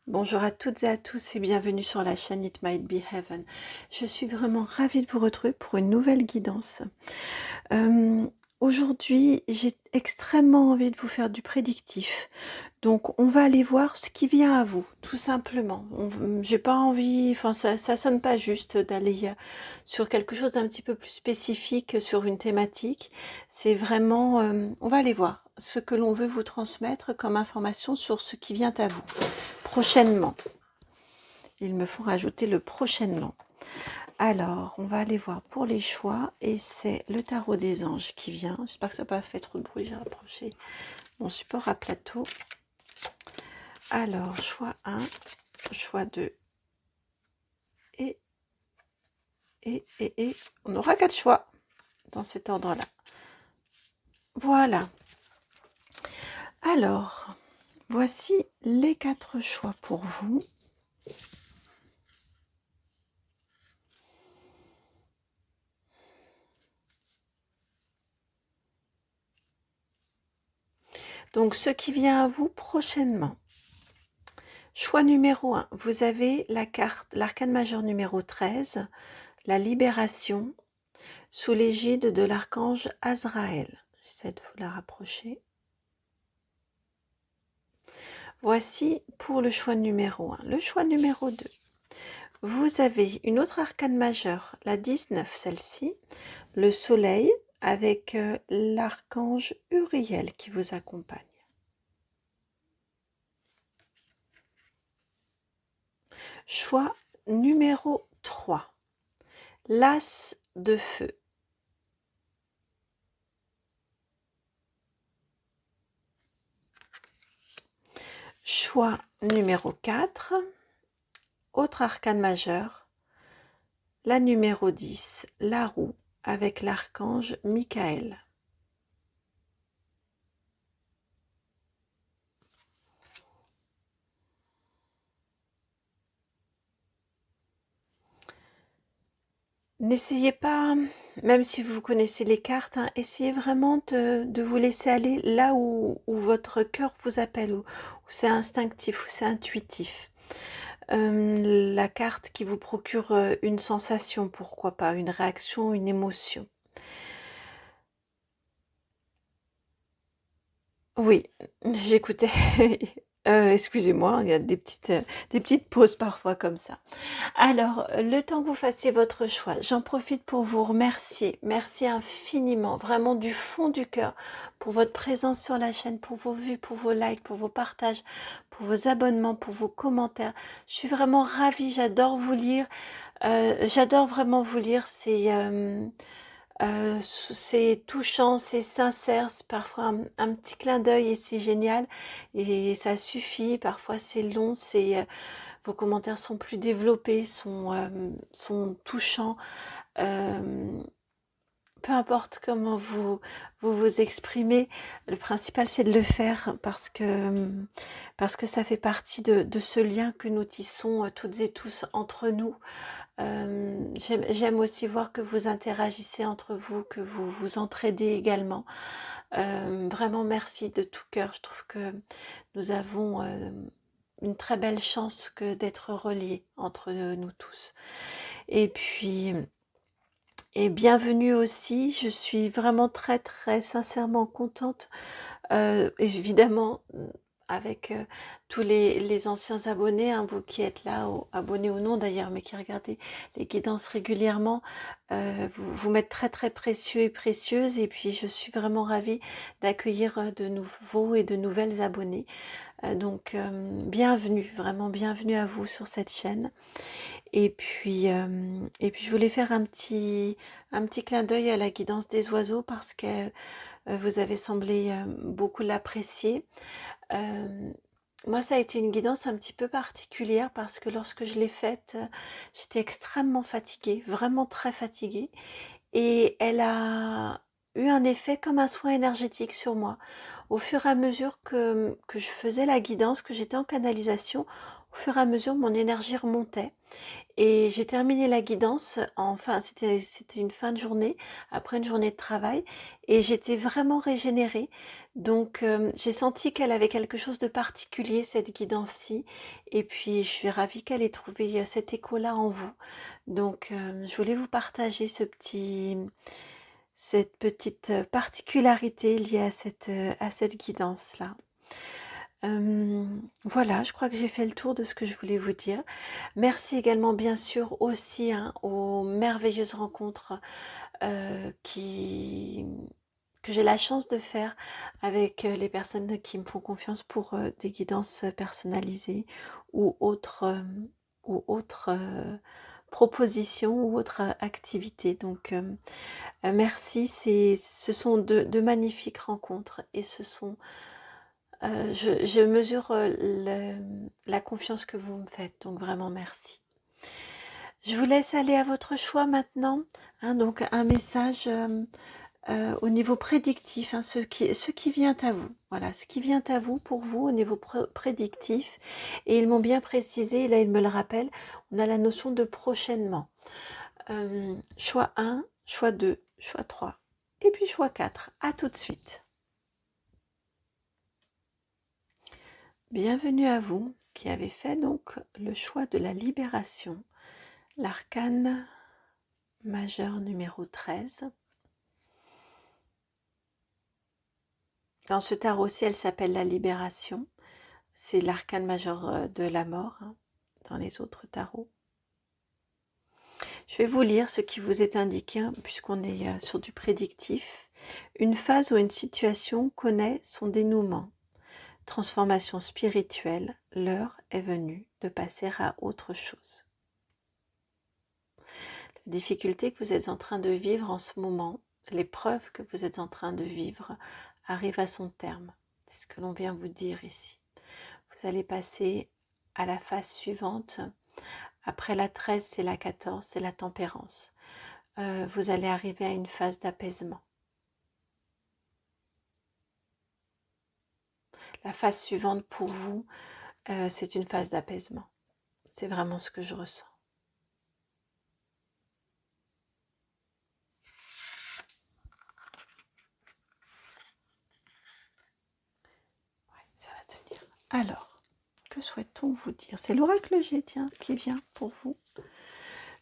Bonjour à toutes et à tous et bienvenue sur la chaîne It Might Be Heaven. Je suis vraiment ravie de vous retrouver pour une nouvelle guidance. Aujourd'hui, j'ai extrêmement envie de vous faire du prédictif. Donc, on va aller voir ce qui vient à vous, tout simplement. J'ai pas envie, enfin, ça sonne pas juste d'aller sur quelque chose d'un petit peu plus spécifique, sur une thématique. C'est vraiment, on va aller voir ce que l'on veut vous transmettre comme information sur ce qui vient à vous prochainement. Il me faut rajouter le prochainement. Alors, on va aller voir pour les choix et c'est le tarot des anges qui vient. J'espère que ça n'a pas fait trop de bruit, j'ai rapproché mon support à plateau. Alors, choix 1, choix 2 et on aura 4 choix dans cet ordre-là. Voilà. Alors, voici les 4 choix pour vous. Donc, ce qui vient à vous prochainement. Choix numéro 1, vous avez la carte, l'arcane majeur numéro 13, la libération, sous l'égide de l'archange Azraël. J'essaie de vous la rapprocher. Voici pour le choix numéro 1. Le choix numéro 2, vous avez une autre arcane majeure, la 19, celle-ci, le soleil, avec l'archange Uriel qui vous accompagne. Choix numéro 3, l'as de feu. Choix numéro 4, autre arcane majeur, la numéro 10, la roue, avec l'archange Michael. N'essayez pas, même si vous connaissez les cartes, hein, essayez vraiment de vous laisser aller là où votre cœur vous appelle, où c'est instinctif, où c'est intuitif. La carte qui vous procure une sensation, pourquoi pas, une réaction, une émotion. Oui, j'écoutais. Excusez-moi, il y a des petites pauses parfois comme ça. Alors, le temps que vous fassiez votre choix, j'en profite pour vous remercier. Merci infiniment, vraiment du fond du cœur, pour votre présence sur la chaîne, pour vos vues, pour vos likes, pour vos partages, pour vos abonnements, pour vos commentaires. Je suis vraiment ravie, j'adore vous lire. J'adore vraiment vous lire. C'est touchant, c'est sincère, c'est parfois un petit clin d'œil et c'est génial. Et ça suffit, parfois c'est long, vos commentaires sont plus développés, sont touchants. Euh, peu importe comment vous exprimez, le principal c'est de le faire parce que ça fait partie de ce lien que nous tissons toutes et tous entre nous. J'aime aussi voir que vous interagissez entre vous, que vous vous entraidez également. Vraiment merci de tout cœur. Je trouve que nous avons une très belle chance que d'être reliés entre nous tous. Et puis, et bienvenue aussi. Je suis vraiment très très sincèrement contente. Évidemment, avec tous les anciens abonnés, hein, vous qui êtes là, abonnés ou non d'ailleurs, mais qui regardez les guidances régulièrement, vous m'êtes très très précieux et précieuses. Et puis je suis vraiment ravie d'accueillir de nouveaux et de nouvelles abonnés. Donc bienvenue, vraiment bienvenue à vous sur cette chaîne. Et puis je voulais faire un petit clin d'œil à la guidance des oiseaux parce que vous avez semblé beaucoup l'apprécier. Moi, ça a été une guidance un petit peu particulière parce que lorsque je l'ai faite, j'étais extrêmement fatiguée, vraiment très fatiguée. Et elle a eu un effet comme un soin énergétique sur moi. Au fur et à mesure que je faisais la guidance, que j'étais en canalisation, au fur et à mesure, mon énergie remontait. Et j'ai terminé la guidance, enfin c'était une fin de journée, après une journée de travail, et j'étais vraiment régénérée. Donc j'ai senti qu'elle avait quelque chose de particulier, cette guidance-ci, et puis je suis ravie qu'elle ait trouvé cet écho-là en vous. Donc je voulais vous partager cette petite particularité liée à cette guidance-là. Voilà, je crois que j'ai fait le tour de ce que je voulais vous dire. Merci également bien sûr aussi aux merveilleuses rencontres que j'ai la chance de faire avec les personnes qui me font confiance pour des guidances personnalisées ou autres propositions ou autres activités. Donc merci, ce sont de magnifiques rencontres et je mesure la confiance que vous me faites, donc vraiment merci. Je vous laisse aller à votre choix maintenant. Donc un message au niveau prédictif, ce qui vient à vous. Voilà, ce qui vient à vous pour vous au niveau prédictif. Et ils m'ont bien précisé, là ils me le rappellent, on a la notion de prochainement. Choix 1, choix 2, choix 3 et puis choix 4. À tout de suite. Bienvenue à vous qui avez fait donc le choix de la libération. L'arcane majeur numéro 13. Dans ce tarot-ci, elle s'appelle la libération. C'est l'arcane majeur de la mort dans les autres tarots. Je vais vous lire ce qui vous est indiqué, puisqu'on est sur du prédictif. Une phase ou une situation connaît son dénouement. Transformation spirituelle, l'heure est venue de passer à autre chose. La difficulté que vous êtes en train de vivre en ce moment, l'épreuve que vous êtes en train de vivre, arrive à son terme. C'est ce que l'on vient vous dire ici. Vous allez passer à la phase suivante. Après la 13, c'est la 14, c'est la tempérance. Vous allez arriver à une phase d'apaisement. La phase suivante pour vous, c'est une phase d'apaisement. C'est vraiment ce que je ressens. Ouais, ça va tenir. Alors, que souhaite-t-on vous dire? C'est l'oracle G, tiens, qui vient pour vous.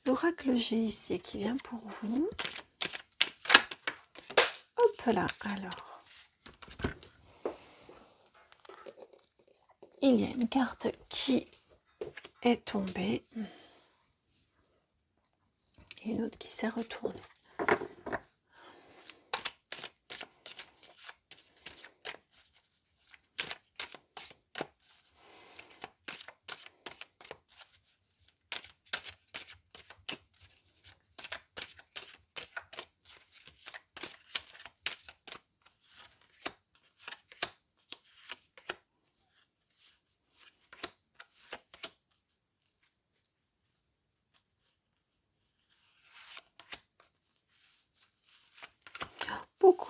L'oracle G ici, qui vient pour vous. Hop là, alors. Il y a une carte qui est tombée. Et une autre qui s'est retournée.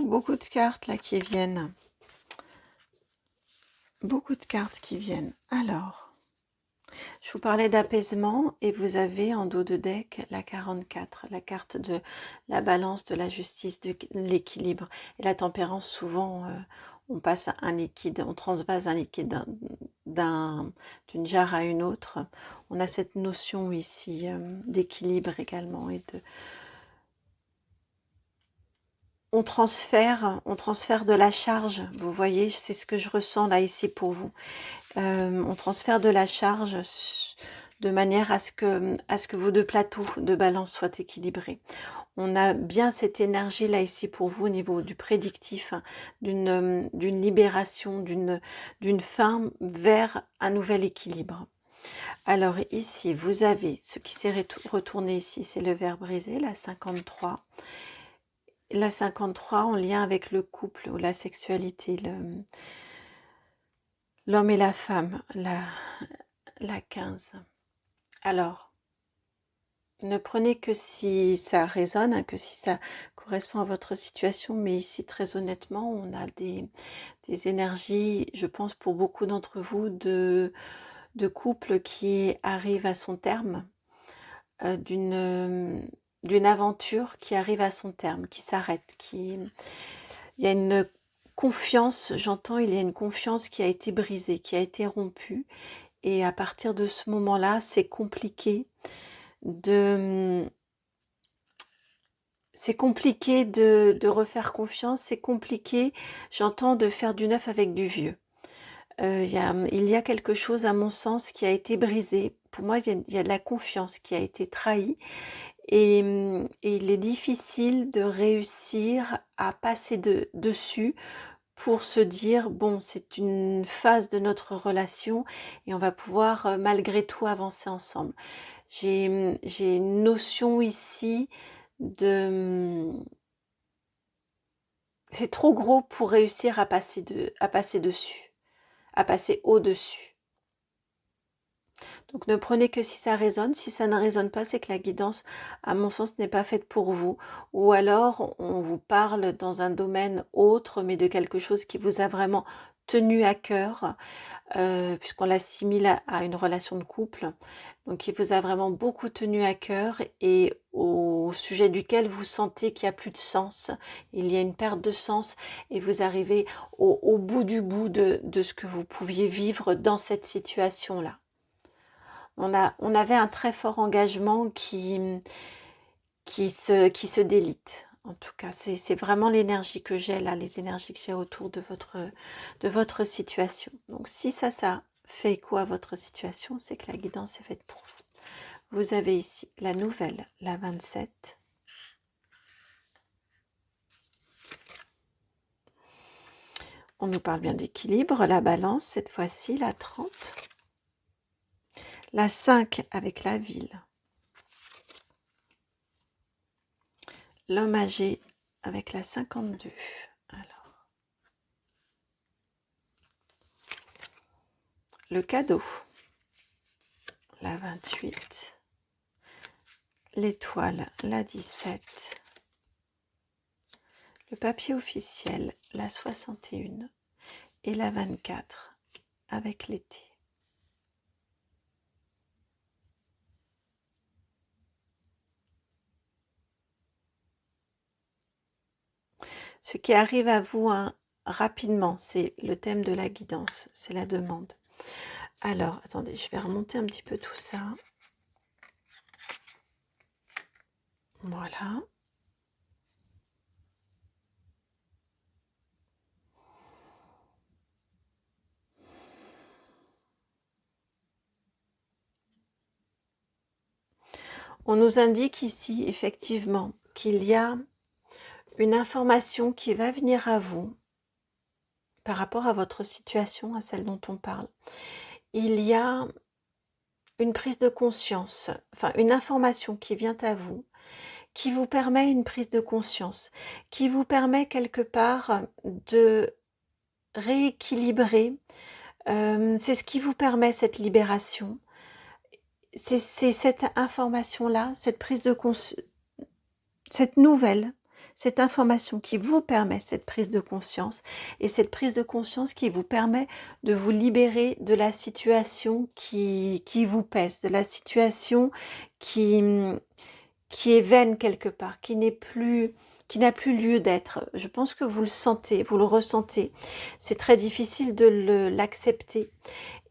Beaucoup de cartes là qui viennent. Beaucoup de cartes qui viennent. Alors, je vous parlais d'apaisement et vous avez en dos de deck la 44, la carte de la balance, de la justice, de l'équilibre. Et la tempérance, souvent, on passe à un liquide, on transvase un liquide d'une jarre à une autre. On a cette notion ici d'équilibre également et de... On transfère de la charge, vous voyez, c'est ce que je ressens là ici pour vous. On transfère de la charge de manière à ce que vos deux plateaux de balance soient équilibrés. On a bien cette énergie là ici pour vous au niveau du prédictif, d'une libération, d'une fin vers un nouvel équilibre. Alors ici, vous avez ce qui s'est retourné ici, c'est le verre brisé, la 53. La 53 en lien avec le couple ou la sexualité, l'homme et la femme, la 15. Alors, ne prenez que si ça résonne, que si ça correspond à votre situation, mais ici, très honnêtement, on a des énergies, je pense pour beaucoup d'entre vous, de couple qui arrive à son terme, d'une aventure qui arrive à son terme, qui s'arrête, il y a une confiance, j'entends, il y a une confiance qui a été brisée, qui a été rompue, et à partir de ce moment-là, c'est compliqué de refaire confiance, c'est compliqué, j'entends, de faire du neuf avec du vieux. Il y a quelque chose, à mon sens, qui a été brisé. Pour moi, il y a de la confiance qui a été trahie, et il est difficile de réussir à passer dessus pour se dire, bon, c'est une phase de notre relation et on va pouvoir malgré tout avancer ensemble. J'ai une notion ici de... C'est trop gros pour réussir à passer dessus, à passer au-dessus. Donc ne prenez que si ça résonne. Si ça ne résonne pas, c'est que la guidance, à mon sens, n'est pas faite pour vous. Ou alors, on vous parle dans un domaine autre, mais de quelque chose qui vous a vraiment tenu à cœur, puisqu'on l'assimile à une relation de couple. Donc, il vous a vraiment beaucoup tenu à cœur et au sujet duquel vous sentez qu'il n'y a plus de sens. Il y a une perte de sens et vous arrivez au bout du bout de ce que vous pouviez vivre dans cette situation-là. On avait un très fort engagement qui se délite. En tout cas, c'est vraiment l'énergie que j'ai là, les énergies que j'ai autour de votre situation. Donc si ça fait écho à votre situation, c'est que la guidance est faite pour vous. Vous avez ici la nouvelle, la 27. On nous parle bien d'équilibre, la balance cette fois-ci, la 30. La 5 avec la ville. L'homme âgé avec la 52. Alors, le cadeau, la 28. L'étoile, la 17. Le papier officiel, la 61. Et la 24 avec l'été. Ce qui arrive à vous rapidement, c'est le thème de la guidance, c'est la demande. Alors, attendez, je vais remonter un petit peu tout ça. Voilà. On nous indique ici, effectivement, qu'il y a une information qui va venir à vous par rapport à votre situation, à celle dont on parle. Il y a une prise de conscience, enfin une information qui vient à vous, qui vous permet une prise de conscience, qui vous permet quelque part de rééquilibrer. C'est ce qui vous permet cette libération. C'est cette information-là, cette prise de conscience, cette nouvelle, cette information qui vous permet cette prise de conscience, et cette prise de conscience qui vous permet de vous libérer de la situation qui vous pèse, de la situation qui est vaine quelque part, qui n'a plus lieu d'être. Je pense que vous le sentez, vous le ressentez. C'est très difficile de l'accepter.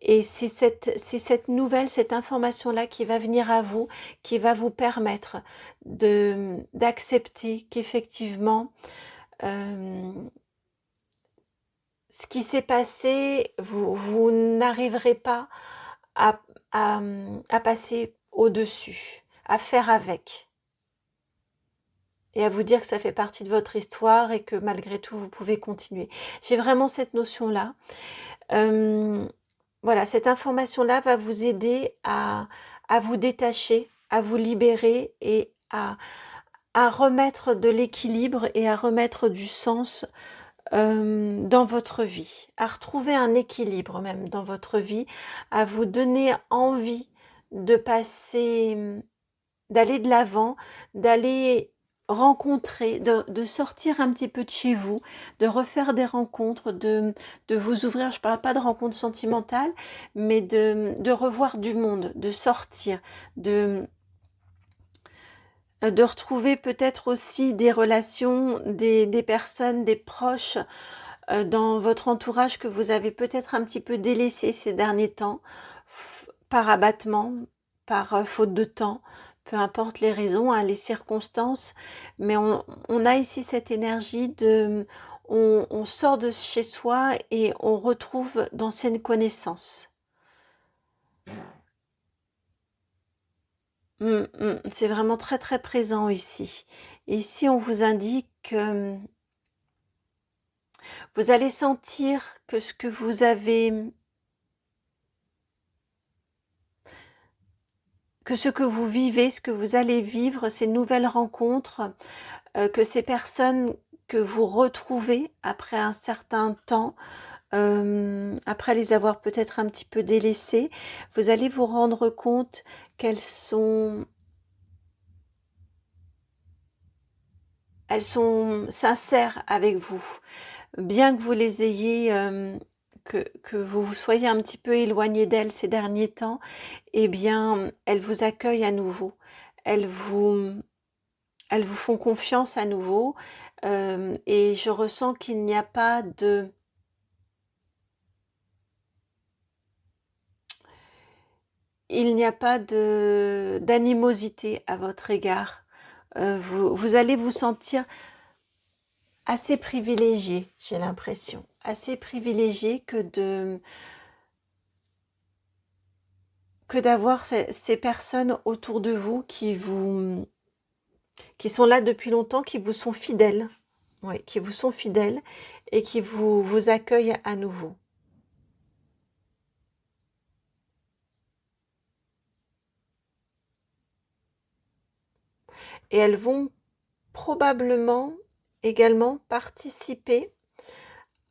Et c'est cette nouvelle, cette information-là qui va venir à vous, qui va vous permettre d'accepter qu'effectivement, ce qui s'est passé, vous n'arriverez pas à passer au-dessus, à faire avec. Et à vous dire que ça fait partie de votre histoire et que malgré tout, vous pouvez continuer. J'ai vraiment cette notion-là. Voilà, cette information-là va vous aider à vous détacher, à vous libérer et à remettre de l'équilibre et à remettre du sens dans votre vie, à retrouver un équilibre même dans votre vie, à vous donner envie de passer, d'aller de l'avant, d'aller rencontrer, de sortir un petit peu de chez vous, de refaire des rencontres, de vous ouvrir. Je ne parle pas de rencontres sentimentales, mais de revoir du monde, de sortir, de retrouver peut-être aussi des relations, des personnes, des proches dans votre entourage que vous avez peut-être un petit peu délaissé ces derniers temps, par abattement, par faute de temps, peu importe les raisons, hein, les circonstances, mais on a ici cette énergie de... On sort de chez soi et on retrouve d'anciennes connaissances. C'est vraiment très très présent ici. Et ici, on vous indique que vous allez sentir que ce que vous avez, que ce que vous vivez, ce que vous allez vivre, ces nouvelles rencontres, que ces personnes que vous retrouvez après un certain temps, après les avoir peut-être un petit peu délaissées, vous allez vous rendre compte qu'elles sont sincères avec vous. Bien que vous les ayez, que vous vous soyez un petit peu éloigné d'elles ces derniers temps, eh bien, elles vous accueillent à nouveau. Elles vous, elles vous font confiance à nouveau. Et je ressens qu'il n'y a pas de... Il n'y a pas d'animosité à votre égard. Vous allez vous sentir assez privilégié, j'ai l'impression. Assez privilégié que d'avoir ces personnes autour de vous qui sont là depuis longtemps, qui vous sont fidèles. Oui, qui vous sont fidèles et qui vous accueillent à nouveau. Et elles vont probablement également participer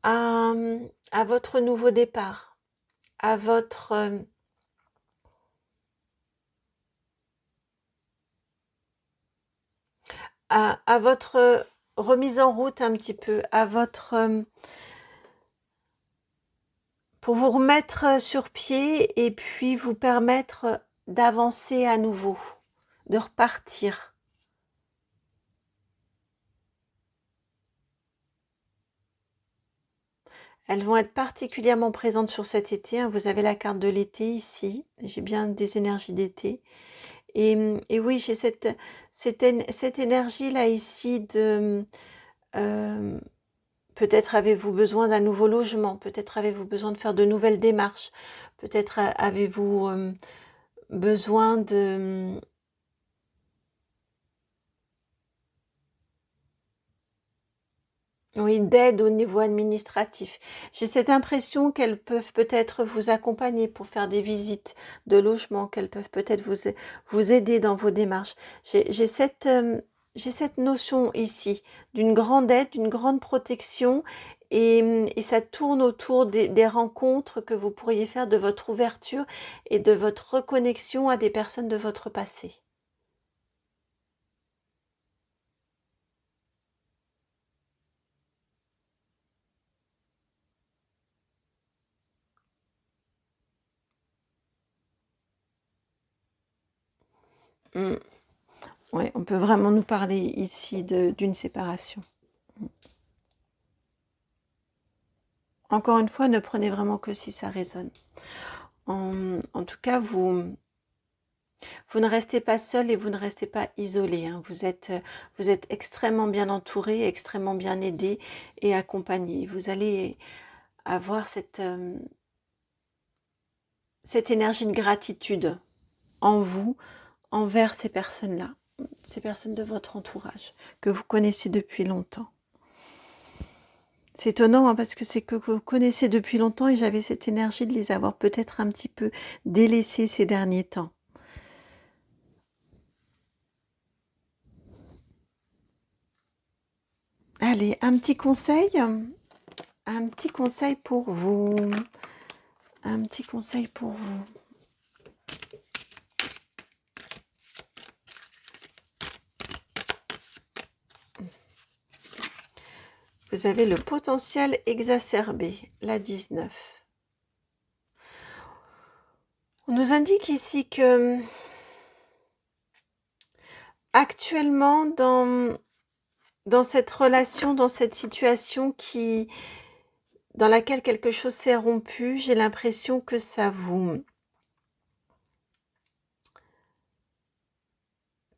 à, à votre nouveau départ, à votre, à votre remise en route un petit peu, à votre, pour vous remettre sur pied et puis vous permettre d'avancer à nouveau, de repartir. Elles vont être particulièrement présentes sur cet été, hein. Vous avez la carte de l'été ici. J'ai bien des énergies d'été. Et oui, j'ai cette énergie-là ici de... euh, peut-être avez-vous besoin d'un nouveau logement, peut-être avez-vous besoin de faire de nouvelles démarches, peut-être avez-vous besoin de... Oui, d'aide au niveau administratif. J'ai cette impression qu'elles peuvent peut-être vous accompagner pour faire des visites de logement, qu'elles peuvent peut-être vous aider dans vos démarches. J'ai cette notion ici d'une grande aide, d'une grande protection et ça tourne autour des rencontres que vous pourriez faire, de votre ouverture et de votre reconnexion à des personnes de votre passé. Mm. Ouais, on peut vraiment nous parler ici d'une séparation. Encore une fois, ne prenez vraiment que si ça résonne. En tout cas, vous ne restez pas seul et vous ne restez pas isolé, hein. Vous êtes extrêmement bien entouré, extrêmement bien aidé et accompagné. Vous allez avoir cette énergie de gratitude en vous envers ces personnes-là, ces personnes de votre entourage que vous connaissez depuis longtemps. C'est étonnant, hein, parce que c'est que vous connaissez depuis longtemps et j'avais cette énergie de les avoir peut-être un petit peu délaissés ces derniers temps. Allez, un petit conseil pour vous, un petit conseil pour vous. Vous avez le potentiel exacerbé, la 19. On nous indique ici que actuellement dans cette relation, dans cette situation dans laquelle quelque chose s'est rompu, j'ai l'impression que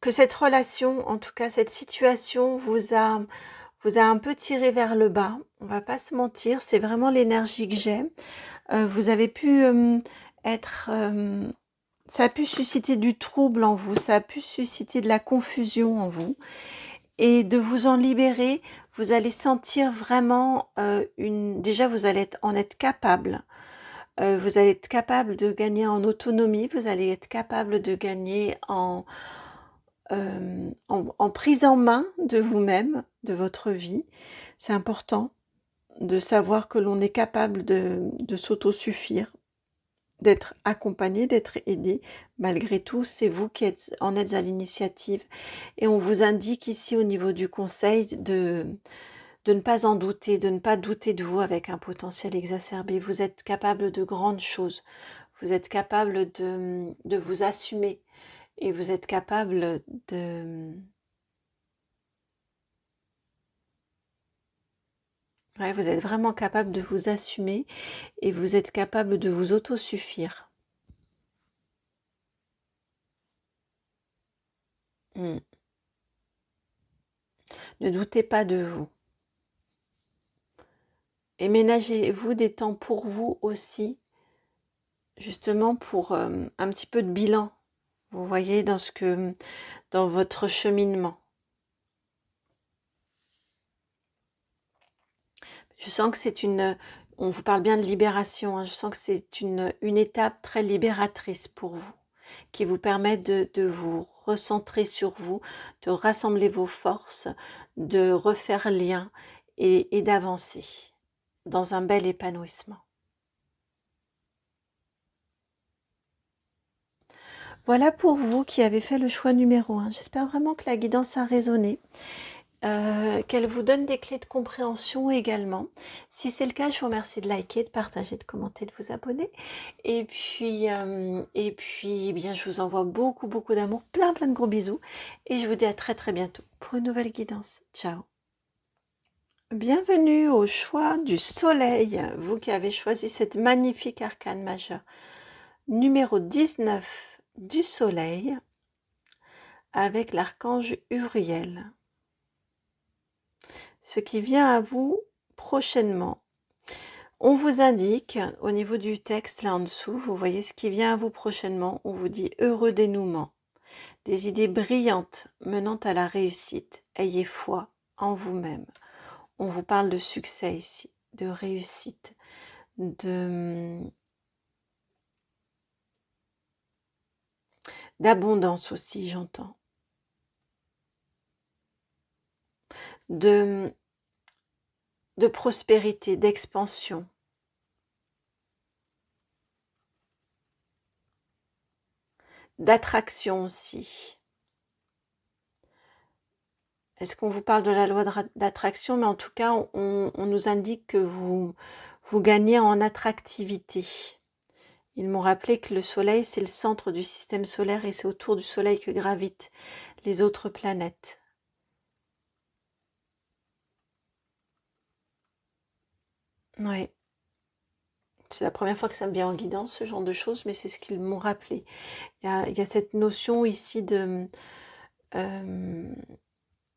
que cette relation, en tout cas cette situation, vous a un peu tiré vers le bas. On va pas se mentir, c'est vraiment l'énergie que j'ai. Vous avez pu être... ça a pu susciter du trouble en vous, ça a pu susciter de la confusion en vous. Et de vous en libérer, vous allez sentir vraiment déjà vous allez en être capable. Vous allez être capable de gagner en autonomie, vous allez être capable de gagner en prise en main de vous-même, de votre vie. C'est important de savoir que l'on est capable de s'autosuffire, d'être accompagné, d'être aidé. Malgré tout, c'est vous qui en êtes à l'initiative. Et on vous indique ici au niveau du conseil de ne pas en douter, de ne pas douter de vous avec un potentiel exacerbé. Vous êtes capable de grandes choses. Vous êtes capable de vous assumer. Et vous êtes capable Ouais, vous êtes vraiment capable de vous assumer et vous êtes capable de vous autosuffire. Mm. Ne doutez pas de vous. Et ménagez-vous des temps pour vous aussi, justement pour un petit peu de bilan, vous voyez, dans votre cheminement. Je sens que on vous parle bien de libération, hein, je sens que c'est une étape très libératrice pour vous, qui vous permet de vous recentrer sur vous, de rassembler vos forces, de refaire lien et d'avancer dans un bel épanouissement. Voilà pour vous qui avez fait le choix numéro 1. J'espère vraiment que la guidance a résonné, qu'elle vous donne des clés de compréhension également. Si c'est le cas, je vous remercie de liker, de partager, de commenter, de vous abonner. Et puis, eh bien, je vous envoie beaucoup, beaucoup d'amour, plein, plein de gros bisous. Et je vous dis à très, très bientôt pour une nouvelle guidance. Ciao. Bienvenue au choix du soleil, vous qui avez choisi cette magnifique arcane majeure. Numéro 19 du soleil, avec l'archange Uriel. Ce qui vient à vous prochainement. On vous indique, au niveau du texte là en dessous, vous voyez ce qui vient à vous prochainement, on vous dit heureux dénouement, des idées brillantes menant à la réussite, ayez foi en vous-même. On vous parle de succès ici, de réussite, d'abondance aussi, j'entends. De prospérité, d'expansion. D'attraction aussi. Est-ce qu'on vous parle de la loi d'attraction? Mais en tout cas, on nous indique que vous gagnez en attractivité. Ils m'ont rappelé que le Soleil, c'est le centre du système solaire et c'est autour du Soleil que gravitent les autres planètes. Oui. C'est la première fois que ça me vient en guidance, ce genre de choses, mais c'est ce qu'ils m'ont rappelé. Il y a cette notion ici de... il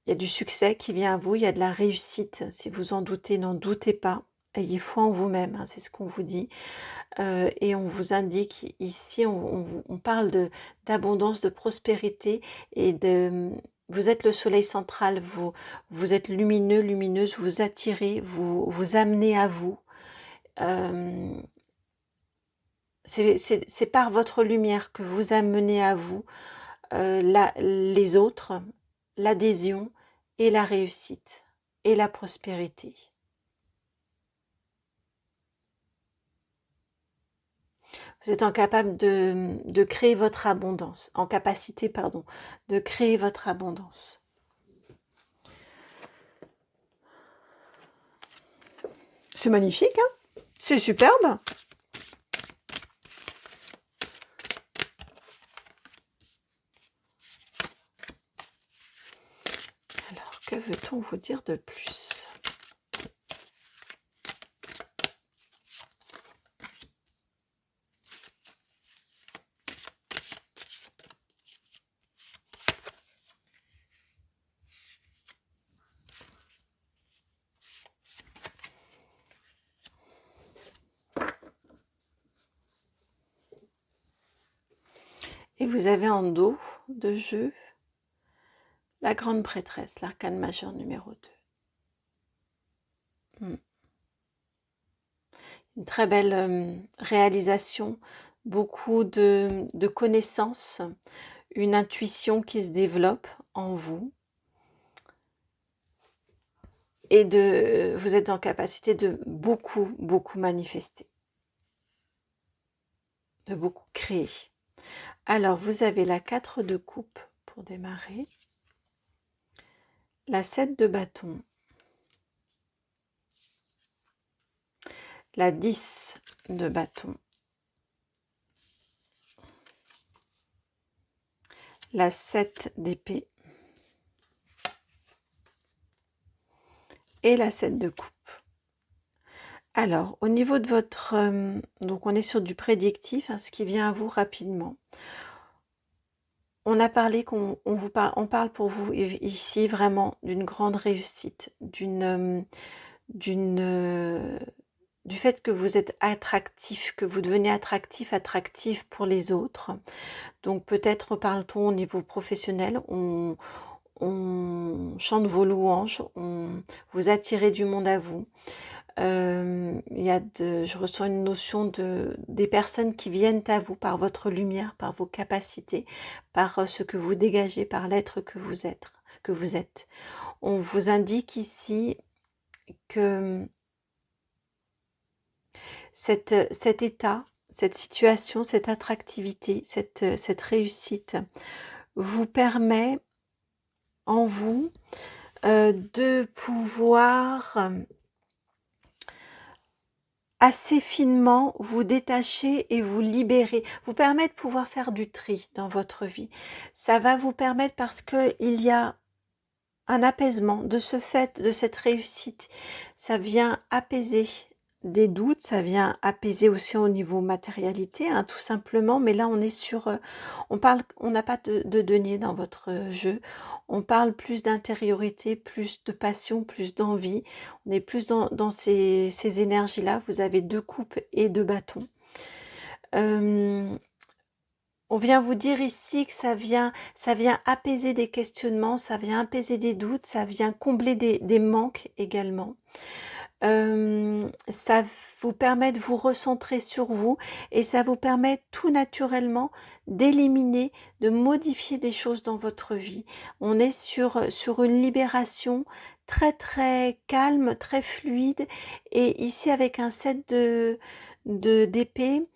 y a du succès qui vient à vous, il y a de la réussite. Si vous en doutez, n'en doutez pas. Ayez foi en vous-même, hein, c'est ce qu'on vous dit. Et on vous indique ici, on parle d'abondance, de prospérité et vous êtes le soleil central, vous êtes lumineux, lumineuse, vous attirez, vous amenez à vous. C'est par votre lumière que vous amenez à vous les autres, l'adhésion et la réussite et la prospérité. Vous êtes de créer votre abondance, en capacité, pardon, de créer votre abondance. C'est magnifique, hein? C'est superbe. Alors, que veut-on vous dire de plus? Et vous avez en dos de jeu la grande prêtresse, l'arcane majeur numéro 2. Une très belle réalisation, beaucoup de connaissances, une intuition qui se développe en vous. Et vous êtes en capacité de beaucoup, beaucoup manifester, de beaucoup créer. Alors, vous avez la 4 de coupe pour démarrer, la 7 de bâton, la 10 de bâton, la 7 d'épée et la 7 de coupe. Alors, au niveau de votre... donc, on est sur du prédictif, hein, ce qui vient à vous rapidement. On a parlé on parle pour vous ici vraiment d'une grande réussite, du fait que vous êtes attractif, que vous devenez attractif pour les autres. Donc peut-être parle-t-on au niveau professionnel, on chante vos louanges, vous attirez du monde à vous. Je ressens une notion des personnes qui viennent à vous par votre lumière, par vos capacités, par ce que vous dégagez, par l'être que vous êtes. On vous indique ici que cet état, cette situation, cette attractivité, cette réussite vous permet en vous de pouvoir assez finement vous détacher et vous libérer, vous permet de pouvoir faire du tri dans votre vie. Ça va vous permettre parce qu'il y a un apaisement de ce fait, de cette réussite. Ça vient apaiser des doutes, ça vient apaiser aussi au niveau matérialité, hein, tout simplement. Mais là, on est sur... on n'a pas de denier dans votre jeu. On parle plus d'intériorité, plus de passion, plus d'envie. On est plus dans ces énergies-là. Vous avez 2 coupes et 2 bâtons. On vient vous dire ici que ça vient apaiser des questionnements, ça vient apaiser des doutes, ça vient combler des manques également. Ça vous permet de vous recentrer sur vous et ça vous permet tout naturellement d'éliminer, de modifier des choses dans votre vie. On est sur une libération très très calme, très fluide et ici avec un set d'épée,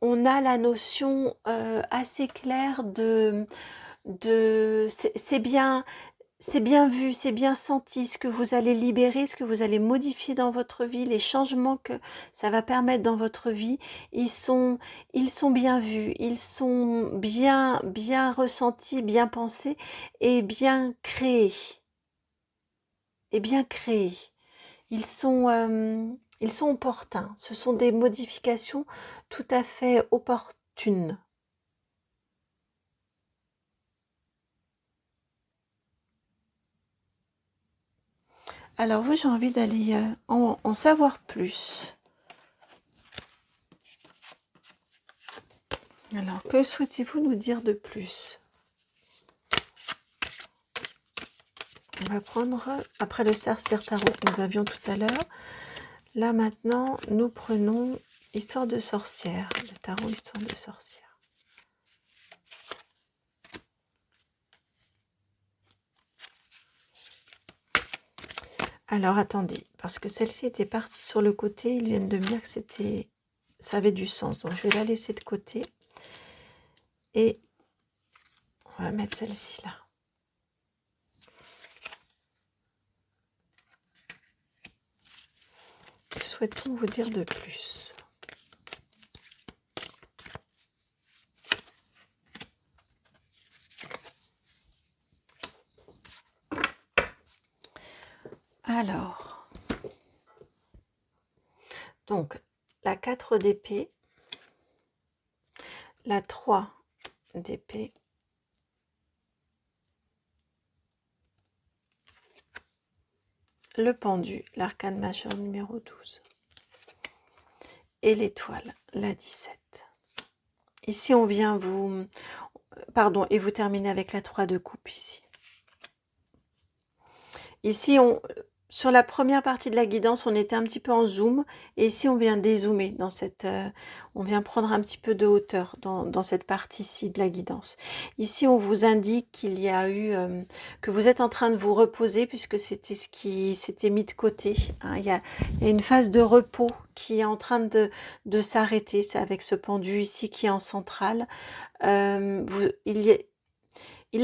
on a la notion assez claire c'est bien vu, c'est bien senti, ce que vous allez libérer, ce que vous allez modifier dans votre vie, les changements que ça va permettre dans votre vie, ils sont bien vus, ils sont bien ressentis, bien pensés et bien créés. Et bien créés. Ils sont opportuns. Ce sont des modifications tout à fait opportunes. Alors vous, j'ai envie d'aller en savoir plus. Alors, que souhaitez-vous nous dire de plus? On va prendre, après le Starseer Tarot que nous avions tout à l'heure, là maintenant, nous prenons Histoire de sorcière, le tarot Histoire de sorcière. Alors attendez, parce que celle-ci était partie sur le côté, ils viennent de me dire que ça avait du sens, donc je vais la laisser de côté et on va mettre celle-ci là. souhaitons vous dire de plus? Alors, donc, la 4 d'épée, la 3 d'épée, le pendu, l'arcane majeur numéro 12, et l'étoile, la 17. Ici, on vient vous... Pardon, et vous terminez avec la 3 de coupe ici. Ici, sur la première partie de la guidance, on était un petit peu en zoom, et ici, on vient dézoomer dans cette... on vient prendre un petit peu de hauteur dans cette partie-ci de la guidance. Ici, on vous indique qu'il y a eu... que vous êtes en train de vous reposer, puisque c'était ce qui s'était mis de côté. Hein. Il y a une phase de repos qui est en train de s'arrêter. C'est avec ce pendu ici qui est en centrale. Il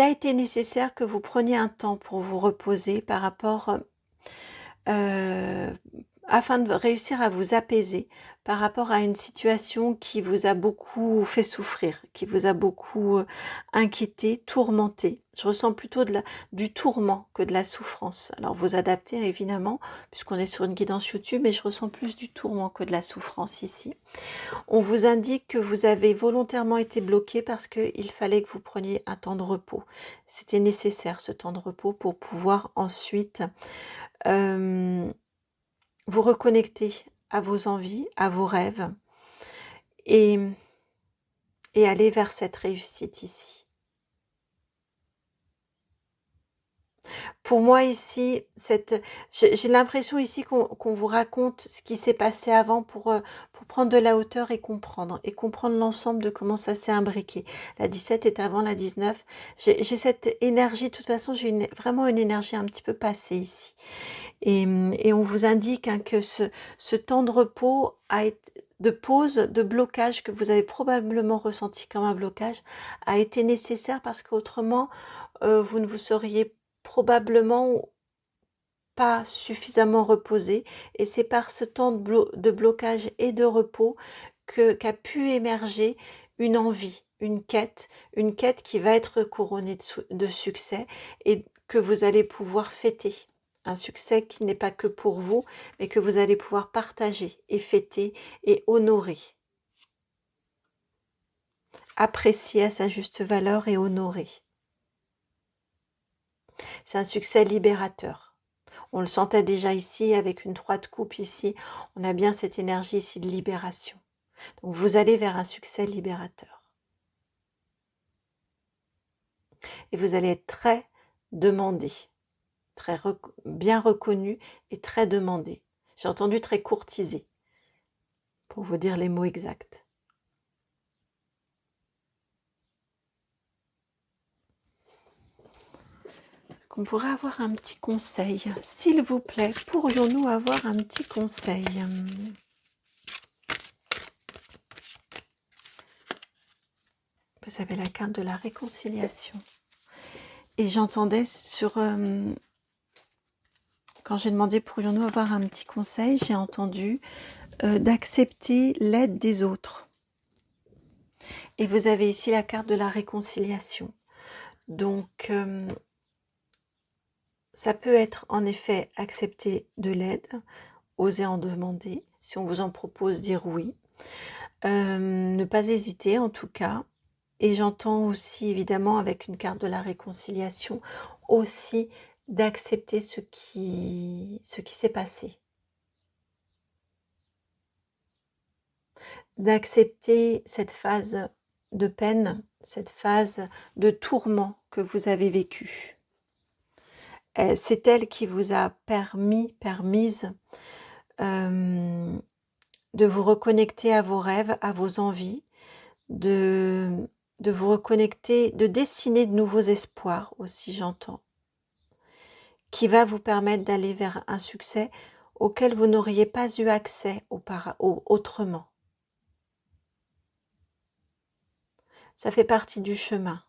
a été nécessaire que vous preniez un temps pour vous reposer par rapport, afin de réussir à vous apaiser par rapport à une situation qui vous a beaucoup fait souffrir, qui vous a beaucoup inquiété, tourmenté. Je ressens plutôt du tourment que de la souffrance. Alors vous adaptez évidemment, puisqu'on est sur une guidance YouTube, mais je ressens plus du tourment que de la souffrance ici. On vous indique que vous avez volontairement été bloqué parce qu'il fallait que vous preniez un temps de repos. C'était nécessaire ce temps de repos pour pouvoir ensuite vous reconnecter à vos envies, à vos rêves et aller vers cette réussite ici. Pour moi ici, j'ai l'impression ici qu'on vous raconte ce qui s'est passé avant pour prendre de la hauteur et comprendre l'ensemble de comment ça s'est imbriqué. La 17 est avant la 19. J'ai cette énergie, de toute façon, j'ai vraiment une énergie un petit peu passée ici. Et on vous indique hein, que ce temps de repos de pause, de blocage que vous avez probablement ressenti comme un blocage, a été nécessaire parce qu'autrement, vous ne vous seriez probablement pas suffisamment reposé, et c'est par ce temps de blocage et de repos qu'a pu émerger une envie, une quête qui va être couronnée de succès et que vous allez pouvoir fêter. Un succès qui n'est pas que pour vous, mais que vous allez pouvoir partager et fêter et honorer. Apprécier à sa juste valeur et honorer. C'est un succès libérateur. On le sentait déjà ici avec une 3 de coupe ici. On a bien cette énergie ici de libération. Donc vous allez vers un succès libérateur. Et vous allez être très demandé, très bien reconnu et très demandé. J'ai entendu très courtisé, pour vous dire les mots exacts. Qu'on pourrait avoir un petit conseil. S'il vous plaît, pourrions-nous avoir un petit conseil? Vous avez la carte de la réconciliation. Et j'entendais quand j'ai demandé pourrions-nous avoir un petit conseil, j'ai entendu d'accepter l'aide des autres. Et vous avez ici la carte de la réconciliation. Donc, ça peut être en effet accepter de l'aide, oser en demander, si on vous en propose, dire oui. Ne pas hésiter en tout cas. Et j'entends aussi évidemment avec une carte de la réconciliation aussi d'accepter ce qui s'est passé. D'accepter cette phase de peine, cette phase de tourment que vous avez vécue. C'est elle qui vous a permise de vous reconnecter à vos rêves, à vos envies, de vous reconnecter, de dessiner de nouveaux espoirs aussi, j'entends, qui va vous permettre d'aller vers un succès auquel vous n'auriez pas eu accès autrement. Ça fait partie du chemin.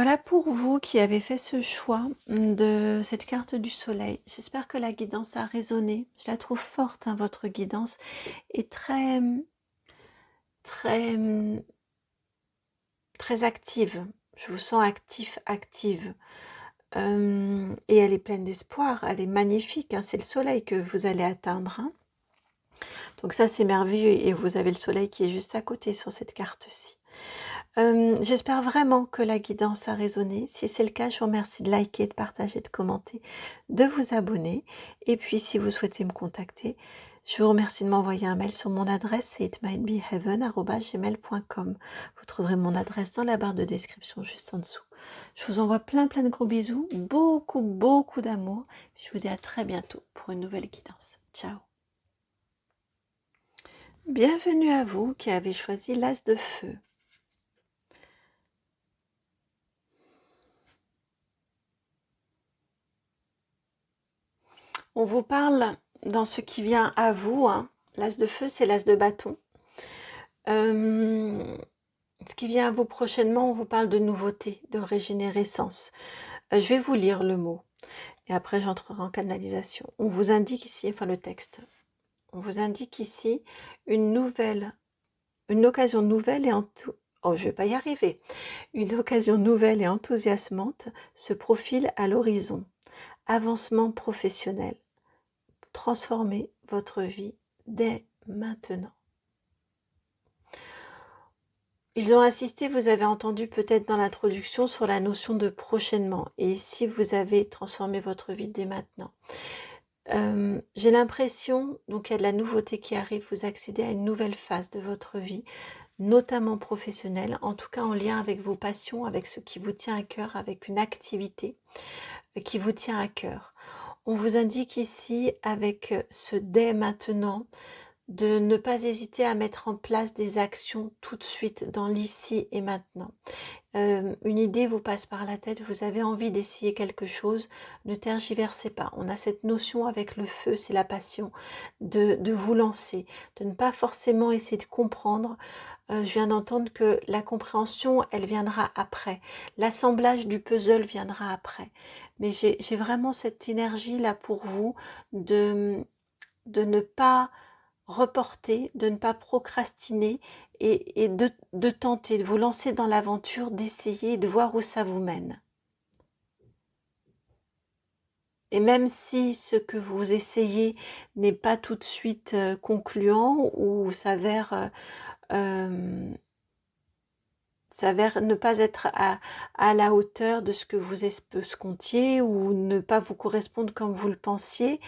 Voilà pour vous qui avez fait ce choix de cette carte du soleil. J'espère que la guidance a résonné. Je la trouve forte, hein, votre guidance, et très, très, très active. Je vous sens actif, active. Et elle est pleine d'espoir, elle est magnifique, hein. C'est le soleil que vous allez atteindre, hein. Donc ça, c'est merveilleux, et vous avez le soleil qui est juste à côté sur cette carte-ci. J'espère vraiment que la guidance a résonné. Si c'est le cas, je vous remercie de liker, de partager, de commenter, de vous abonner. Et puis, si vous souhaitez me contacter, je vous remercie de m'envoyer un mail sur mon adresse, c'est itmightbeheaven@gmail.com. Vous trouverez mon adresse dans la barre de description juste en dessous. Je vous envoie plein de gros bisous, beaucoup, beaucoup d'amour. Je vous dis à très bientôt pour une nouvelle guidance. Ciao. Bienvenue à vous qui avez choisi l'as de feu. On vous parle dans ce qui vient à vous, hein. L'as de feu, c'est l'as de bâton. Ce qui vient à vous prochainement, on vous parle de nouveauté, de régénérescence. Je vais vous lire le mot et après j'entrerai en canalisation. On vous indique ici, enfin le texte, on vous indique ici une occasion nouvelle et oh, je vais pas y arriver. Une occasion nouvelle et enthousiasmante se profile à l'horizon. Avancement professionnel. Transformez votre vie dès maintenant. Ils ont insisté, vous avez entendu peut-être dans l'introduction, sur la notion de prochainement. Et ici, vous avez transformé votre vie dès maintenant. J'ai l'impression, donc il y a de la nouveauté qui arrive, vous accédez à une nouvelle phase de votre vie, notamment professionnelle, en tout cas en lien avec vos passions, avec ce qui vous tient à cœur, avec une activité qui vous tient à cœur. On vous indique ici, avec ce dès maintenant, de ne pas hésiter à mettre en place des actions tout de suite, dans l'ici et maintenant. Une idée vous passe par la tête, vous avez envie d'essayer quelque chose, ne tergiversez pas. On a cette notion avec le feu, c'est la passion, de vous lancer, de ne pas forcément essayer de comprendre. Je viens d'entendre que la compréhension, elle viendra après. L'assemblage du puzzle viendra après. Mais j'ai vraiment cette énergie là pour vous de ne pas reporter, de ne pas procrastiner et de tenter, de vous lancer dans l'aventure, d'essayer, de voir où ça vous mène. Et même si ce que vous essayez n'est pas tout de suite concluant ou s'avère ne pas être à la hauteur de ce que vous escomptiez ou ne pas vous correspondre comme vous le pensiez,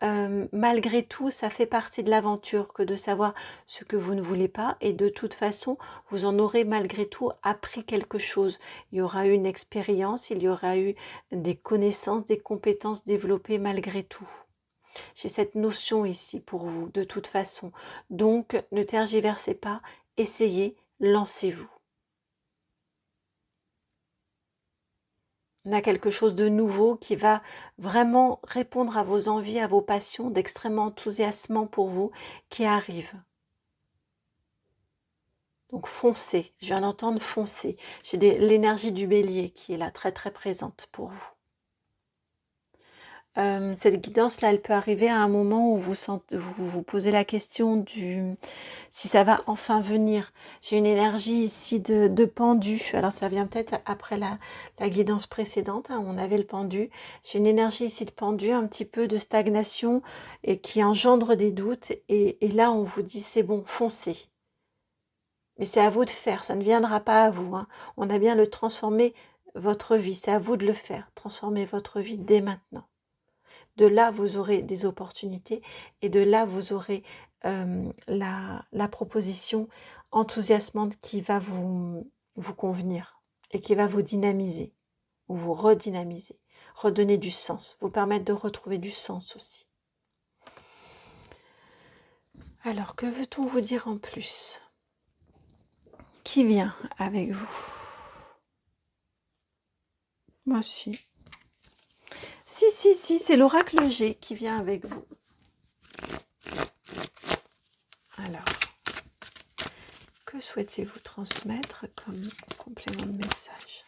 malgré tout, ça fait partie de l'aventure que de savoir ce que vous ne voulez pas, et de toute façon, vous en aurez malgré tout appris quelque chose. Il y aura eu une expérience, il y aura eu des connaissances, des compétences développées malgré tout. J'ai cette notion ici pour vous, de toute façon. Donc, ne tergiversez pas, essayez, lancez-vous. On a quelque chose de nouveau qui va vraiment répondre à vos envies, à vos passions, d'extrêmement enthousiasmant pour vous, qui arrive. Donc foncez, je viens d'entendre foncer. J'ai l'énergie du bélier qui est là, très très présente pour vous. Cette guidance-là, elle peut arriver à un moment où vous posez la question si ça va enfin venir. J'ai une énergie ici de pendu. Alors ça vient peut-être après la guidance précédente, hein, où on avait le pendu. J'ai une énergie ici de pendu, un petit peu de stagnation et qui engendre des doutes. Et là, on vous dit c'est bon, foncez. Mais c'est à vous de faire, ça ne viendra pas à vous, hein. On a bien le transformer votre vie, c'est à vous de le faire. Transformer votre vie dès maintenant. De là, vous aurez des opportunités et de là, vous aurez la proposition enthousiasmante qui va vous convenir et qui va vous dynamiser ou vous redynamiser, redonner du sens, vous permettre de retrouver du sens aussi. Alors, que veut-on vous dire en plus ? Qui vient avec vous ? Moi aussi. Si, c'est l'oracle G qui vient avec vous. Alors, que souhaitez-vous transmettre comme complément de message ?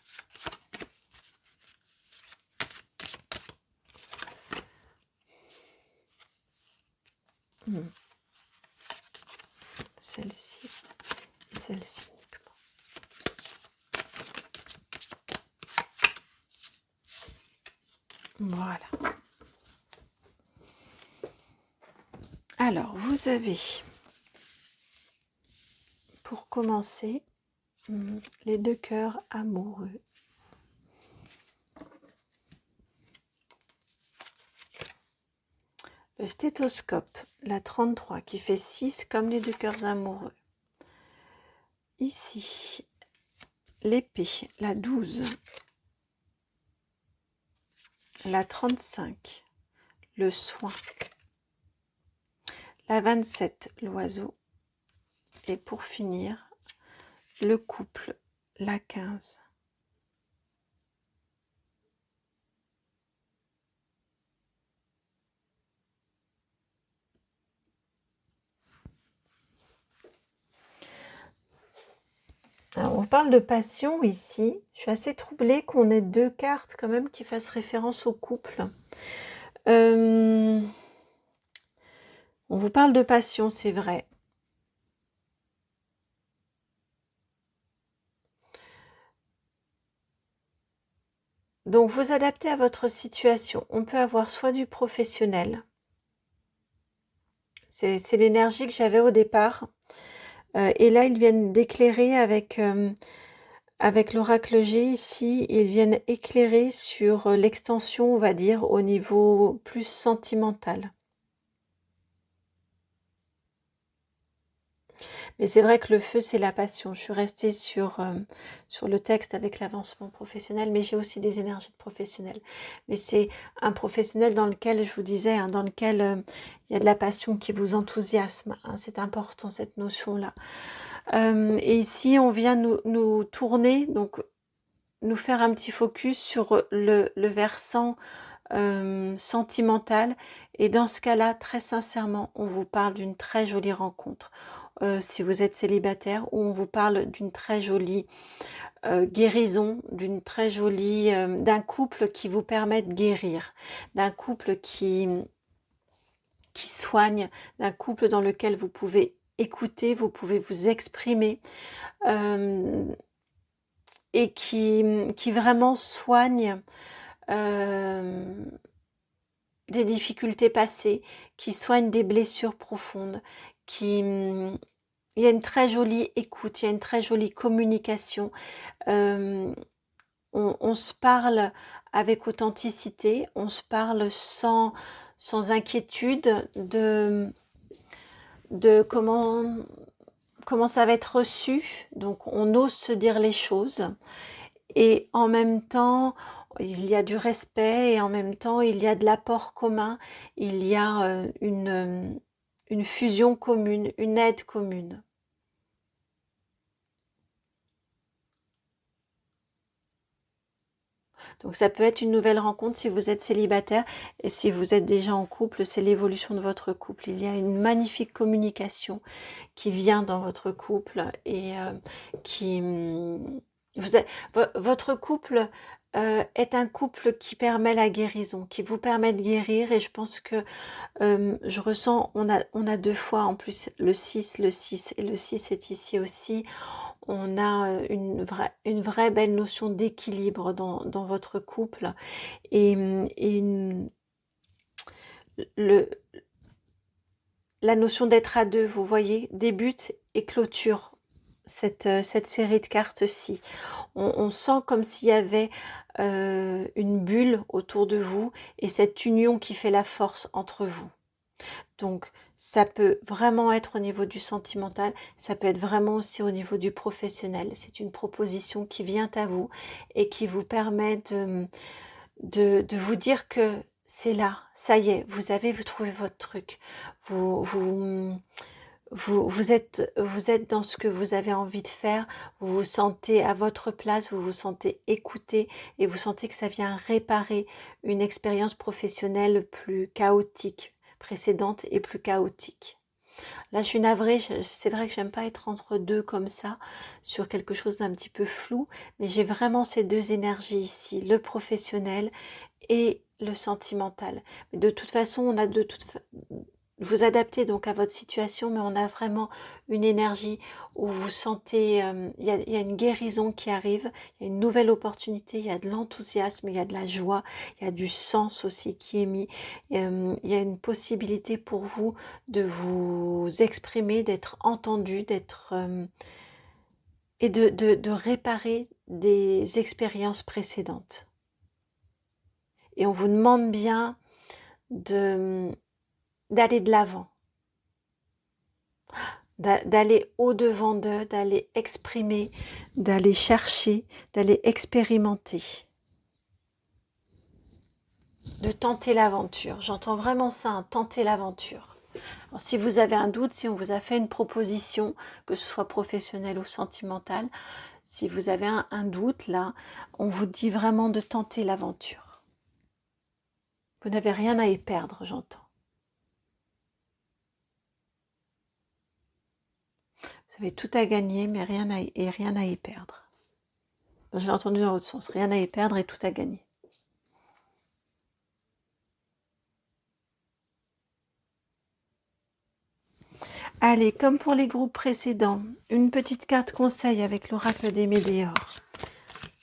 Celle-ci et celle-ci uniquement. Voilà. Alors, vous avez, pour commencer, les 2 cœurs amoureux. Le stéthoscope, la 33, qui fait 6 comme les 2 cœurs amoureux. Ici, l'épée, la 12, la 35, le soin, la 27, l'oiseau, et pour finir, le couple, la 15. Alors, on parle de passion ici. Je suis assez troublée qu'on ait 2 cartes quand même qui fassent référence au couple. On vous parle de passion, c'est vrai. Donc, vous adaptez à votre situation. On peut avoir soit du professionnel. C'est l'énergie que j'avais au départ. Et là, ils viennent d'éclairer avec l'oracle G ici. Ils viennent éclairer sur l'extension, on va dire, au niveau plus sentimental. Mais c'est vrai que le feu, c'est la passion. Je suis restée sur le texte avec l'avancement professionnel, mais j'ai aussi des énergies de professionnel. Mais c'est un professionnel dans lequel, je vous disais, hein, dans lequel il y a de la passion qui vous enthousiasme. Hein, c'est important, cette notion-là. Et ici, on vient nous tourner, donc nous faire un petit focus sur le versant sentimental. Et dans ce cas-là, très sincèrement, on vous parle d'une très jolie rencontre. Si vous êtes célibataire, où on vous parle d'une très jolie guérison, d'une très jolie, d'un couple qui vous permet de guérir, d'un couple qui soigne, d'un couple dans lequel vous pouvez écouter, vous pouvez vous exprimer, et qui vraiment soigne des difficultés passées, qui soigne des blessures profondes, il y a une très jolie écoute, il y a une très jolie communication. On se parle avec authenticité, on se parle sans inquiétude de comment ça va être reçu. Donc on ose se dire les choses. Et en même temps, il y a du respect et en même temps, il y a de l'apport commun, il y a une fusion commune, une aide commune. Donc ça peut être une nouvelle rencontre si vous êtes célibataire, et si vous êtes déjà en couple, c'est l'évolution de votre couple. Il y a une magnifique communication qui vient dans votre couple et votre couple est un couple qui permet la guérison, qui vous permet de guérir. Et je pense que je ressens, on a 2 fois en plus le 6 et le 6 est ici aussi. On a une vraie belle notion d'équilibre dans votre couple. Et la notion d'être à 2, vous voyez, débute et clôture cette série de cartes-ci. On sent comme s'il y avait une bulle autour de vous et cette union qui fait la force entre vous. Donc, ça peut vraiment être au niveau du sentimental, ça peut être vraiment aussi au niveau du professionnel. C'est une proposition qui vient à vous et qui vous permet de vous dire que c'est là, ça y est, vous trouvé votre truc. Vous êtes dans ce que vous avez envie de faire, vous vous sentez à votre place, vous vous sentez écouté et vous sentez que ça vient réparer une expérience professionnelle plus chaotique, précédente et plus chaotique. Là, je suis navrée, c'est vrai que j'aime pas être entre deux comme ça, sur quelque chose d'un petit peu flou, mais j'ai vraiment ces 2 énergies ici, le professionnel et le sentimental. Mais de toute façon, vous adapter donc à votre situation, mais on a vraiment une énergie où vous sentez, il y a une guérison qui arrive, il y a une nouvelle opportunité, il y a de l'enthousiasme, il y a de la joie, il y a du sens aussi qui est mis, il y a une possibilité pour vous de vous exprimer, d'être entendu, d'être et de réparer des expériences précédentes. Et on vous demande bien d'aller de l'avant, d'aller au-devant d'eux, d'aller exprimer, d'aller chercher, d'aller expérimenter, de tenter l'aventure. J'entends vraiment ça, hein, tenter l'aventure. Alors, si vous avez un doute, si on vous a fait une proposition, que ce soit professionnelle ou sentimentale, si vous avez un doute là, on vous dit vraiment de tenter l'aventure. Vous n'avez rien à y perdre, j'entends. Vous avez tout à gagner, mais rien à y perdre. J'ai entendu dans l'autre sens, rien à y perdre et tout à gagner. Allez, comme pour les groupes précédents, une petite carte conseil avec l'oracle des Médéors.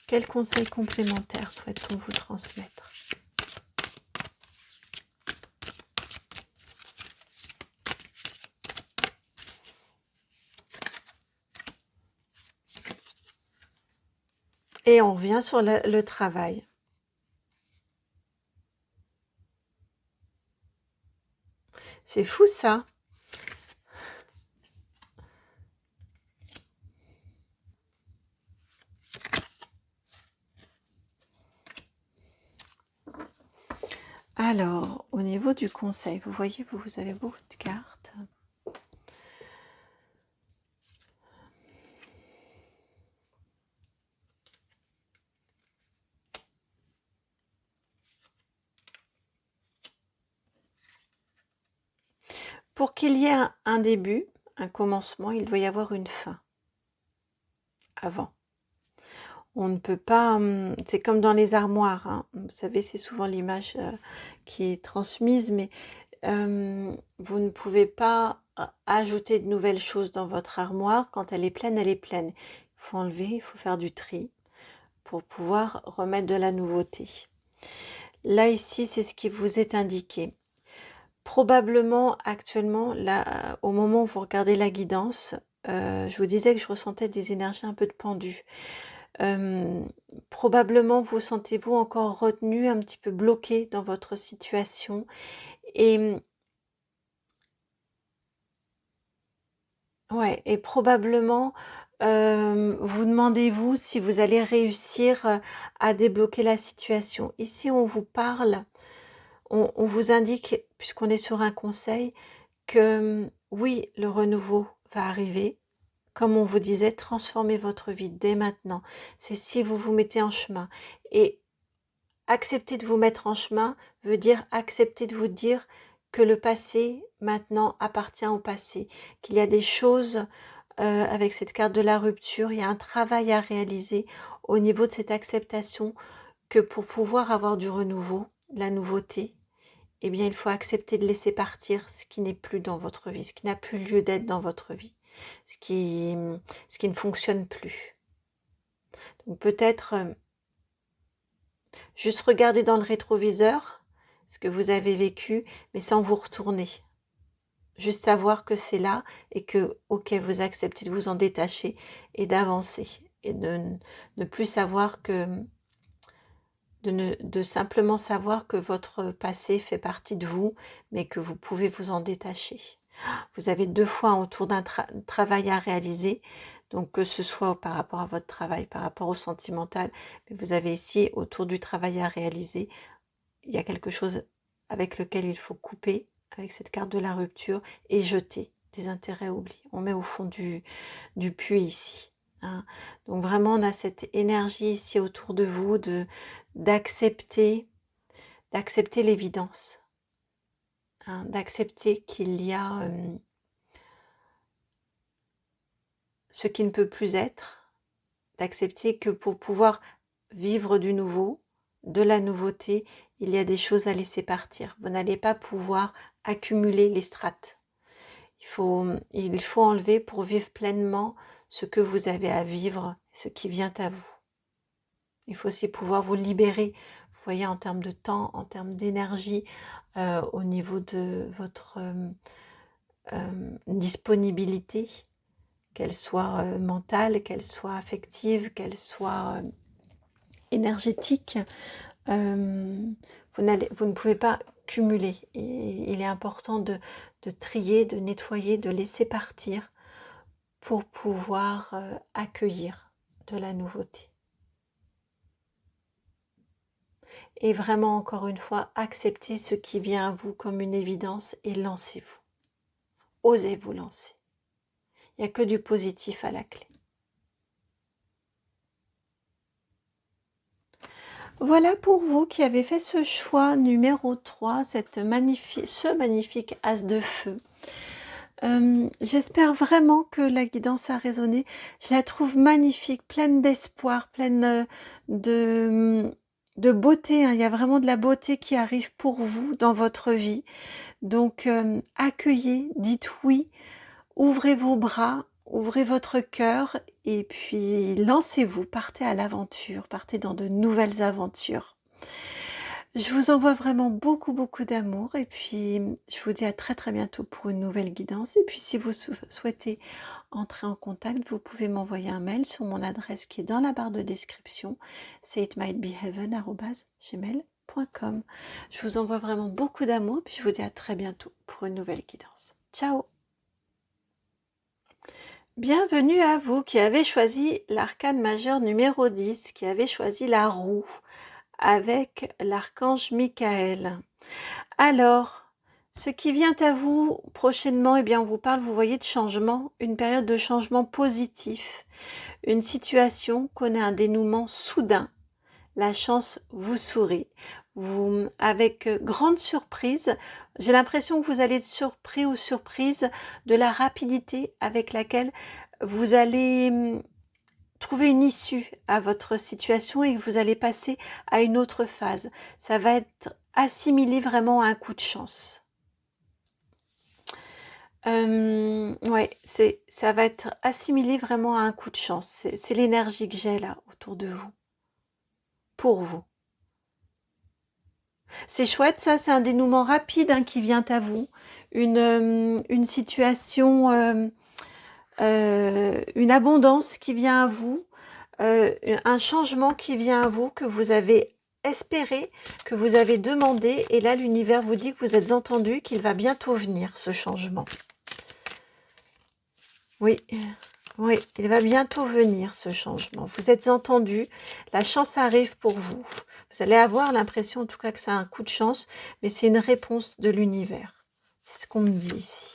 Quel conseil complémentaire souhaite-t-on vous transmettre? Et on revient sur le travail. C'est fou ça. Alors, au niveau du conseil, vous voyez, vous avez beaucoup de cartes. Pour qu'il y ait un début, un commencement, il doit y avoir une fin avant. On ne peut pas, c'est comme dans les armoires, hein. Vous savez, c'est souvent l'image qui est transmise, mais vous ne pouvez pas ajouter de nouvelles choses dans votre armoire. Quand elle est pleine, elle est pleine. Il faut enlever, il faut faire du tri pour pouvoir remettre de la nouveauté. Là, ici, c'est ce qui vous est indiqué. Probablement, actuellement, là, au moment où vous regardez la guidance, je vous disais que je ressentais des énergies un peu de pendu. Probablement, vous sentez-vous encore retenu, un petit peu bloqué dans votre situation. Et ouais, et probablement, vous demandez-vous si vous allez réussir à débloquer la situation. Ici, on vous parle, on vous indique, puisqu'on est sur un conseil, que oui, le renouveau va arriver. Comme on vous disait, transformez votre vie dès maintenant. C'est si vous vous mettez en chemin. Et accepter de vous mettre en chemin veut dire accepter de vous dire que le passé, maintenant, appartient au passé. Qu'il y a des choses, avec cette carte de la rupture, il y a un travail à réaliser au niveau de cette acceptation que pour pouvoir avoir du renouveau, de la nouveauté, eh bien, il faut accepter de laisser partir ce qui n'est plus dans votre vie, ce qui n'a plus lieu d'être dans votre vie, ce qui ne fonctionne plus. Donc peut-être juste regarder dans le rétroviseur ce que vous avez vécu, mais sans vous retourner. Juste savoir que c'est là et que, ok, vous acceptez de vous en détacher et d'avancer. Et de ne plus savoir que... De simplement savoir que votre passé fait partie de vous, mais que vous pouvez vous en détacher. Vous avez 2 fois autour d'un travail à réaliser, donc que ce soit par rapport à votre travail, par rapport au sentimental, mais vous avez ici autour du travail à réaliser, il y a quelque chose avec lequel il faut couper, avec cette carte de la rupture, et jeter des intérêts oubliés. On met au fond du puits ici. Hein. Donc vraiment, on a cette énergie ici autour de vous d'accepter l'évidence, hein, d'accepter qu'il y a ce qui ne peut plus être, d'accepter que pour pouvoir vivre du nouveau, de la nouveauté, il y a des choses à laisser partir. Vous n'allez pas pouvoir accumuler les strates. Il faut enlever pour vivre pleinement ce que vous avez à vivre, ce qui vient à vous. Il faut aussi pouvoir vous libérer, vous voyez, en termes de temps, en termes d'énergie, au niveau de votre disponibilité, qu'elle soit mentale, qu'elle soit affective, qu'elle soit énergétique. Vous ne pouvez pas cumuler. Et il est important de trier, de nettoyer, de laisser partir pour pouvoir accueillir de la nouveauté. Et vraiment, encore une fois, acceptez ce qui vient à vous comme une évidence et lancez-vous. Osez vous lancer. Il n'y a que du positif à la clé. Voilà pour vous qui avez fait ce choix numéro 3, ce magnifique as de feu. J'espère vraiment que la guidance a résonné. Je la trouve magnifique, pleine d'espoir, pleine de beauté. Il y a vraiment de la beauté qui arrive pour vous dans votre vie. Donc, accueillez, dites oui, ouvrez vos bras, ouvrez votre cœur et puis lancez-vous, partez à l'aventure, partez dans de nouvelles aventures. Je vous envoie vraiment beaucoup d'amour et puis je vous dis à très bientôt pour une nouvelle guidance. Et puis si vous souhaitez entrer en contact, vous pouvez m'envoyer un mail sur mon adresse qui est dans la barre de description, c'est itmightbeheaven@gmail.com. Je vous envoie vraiment beaucoup d'amour et puis je vous dis à très bientôt pour une nouvelle guidance. Ciao! Bienvenue à vous qui avez choisi l'arcane majeur numéro 10, qui avez choisi la roue avec l'archange Michael. Alors, ce qui vient à vous prochainement, eh bien, on vous parle, vous voyez, de changement, une période de changement positif. Une situation connaît un dénouement soudain. La chance vous sourit. Vous, avec grande surprise, j'ai l'impression que vous allez être surpris ou surprise de la rapidité avec laquelle vous allez trouver une issue à votre situation et que vous allez passer à une autre phase. Ça va être assimilé vraiment à un coup de chance. Ouais, ça va être assimilé vraiment à un coup de chance. C'est l'énergie que j'ai là autour de vous, pour vous. C'est chouette, ça, c'est un dénouement rapide qui vient à vous. Une situation, une abondance qui vient à vous. Un changement qui vient à vous, que vous avez espéré, que vous avez demandé, et là l'univers vous dit que vous êtes entendu, qu'il va bientôt venir ce changement. Oui, oui, il va bientôt venir ce changement. Vous êtes entendu, la chance arrive pour vous. Vous allez avoir l'impression en tout cas que c'est un coup de chance, mais c'est une réponse de l'univers. C'est ce qu'on me dit ici.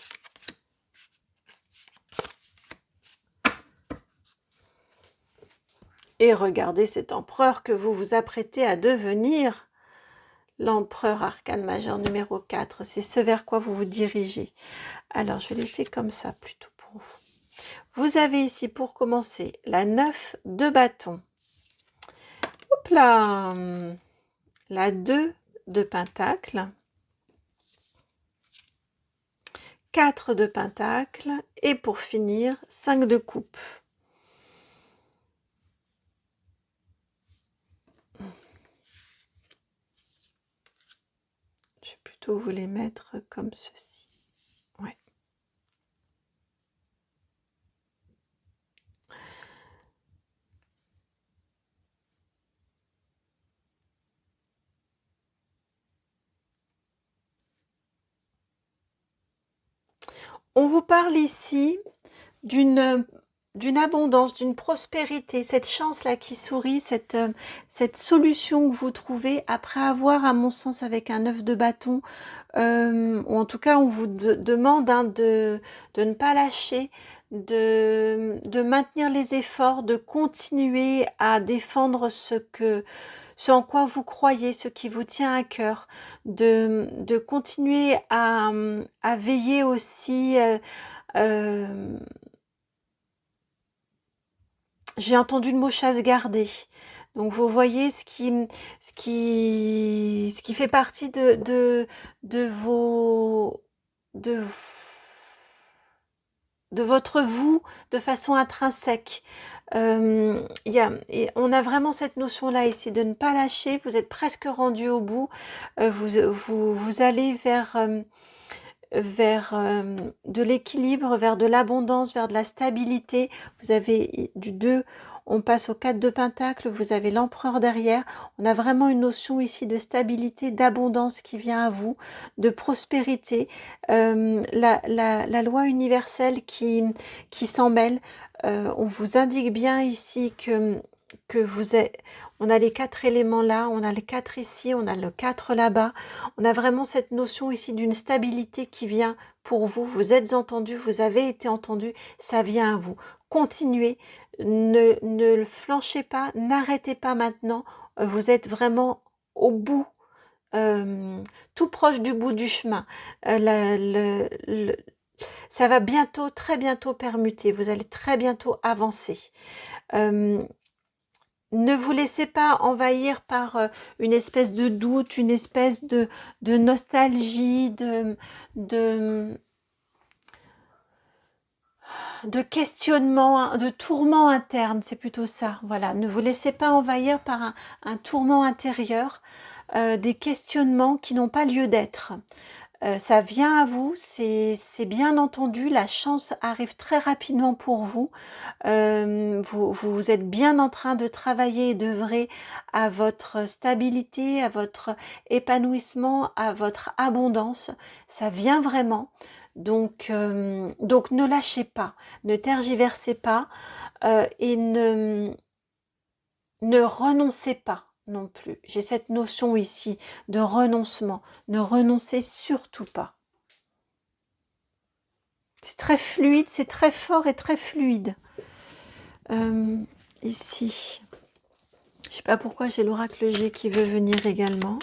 Et regardez cet empereur que vous vous apprêtez à devenir. L'empereur arcane majeur numéro 4, c'est ce vers quoi vous vous dirigez. Alors, je vais laisser comme ça plutôt pour vous. Vous avez ici, pour commencer, la 9 de bâton. Hop là, la 2 de pentacle. 4 de pentacle. Et pour finir, 5 de coupe. Je vais plutôt vous les mettre comme ceci. Ouais. On vous parle ici d'une abondance, d'une prospérité, cette chance-là qui sourit, cette solution que vous trouvez après avoir, à mon sens, avec un 9 de bâton, ou en tout cas, on vous demande de ne pas lâcher, de maintenir les efforts, de continuer à défendre ce en quoi vous croyez, ce qui vous tient à cœur, de continuer à veiller aussi. J'ai entendu le mot chasse gardée, Donc vous voyez ce qui fait partie de vos de, de votre vous de façon intrinsèque. On a vraiment cette notion-là ici de ne pas lâcher. Vous êtes presque rendu au bout. Vous allez vers de l'équilibre, vers de l'abondance, vers de la stabilité. Vous avez du 2, on passe au 4 de Pentacle, vous avez l'empereur derrière. On a vraiment une notion ici de stabilité, d'abondance qui vient à vous, de prospérité. La loi universelle qui s'en mêle. On vous indique bien ici que on a les 4 éléments là, on a les 4 ici, on a le 4 là-bas. On a vraiment cette notion ici d'une stabilité qui vient pour vous. Vous êtes entendu, vous avez été entendu, ça vient à vous. Continuez, ne flanchez pas, n'arrêtez pas maintenant. Vous êtes vraiment au bout, tout proche du bout du chemin. Ça va bientôt, très bientôt permuter. Vous allez très bientôt avancer. Ne vous laissez pas envahir par une espèce de doute, une espèce de nostalgie, de questionnement, de tourment interne, c'est plutôt ça. Voilà, ne vous laissez pas envahir par un tourment intérieur, des questionnements qui n'ont pas lieu d'être. Ça vient à vous, c'est bien entendu, la chance arrive très rapidement pour vous. Vous êtes bien en train de travailler et d'œuvrer à votre stabilité, à votre épanouissement, à votre abondance. Ça vient vraiment. Donc ne lâchez pas, ne tergiversez pas et ne renoncez pas non plus. J'ai cette notion ici de renoncement. Ne renoncez surtout pas. C'est très fluide, c'est très fort et très fluide. Ici, je ne sais pas pourquoi j'ai l'oracle G qui veut venir également.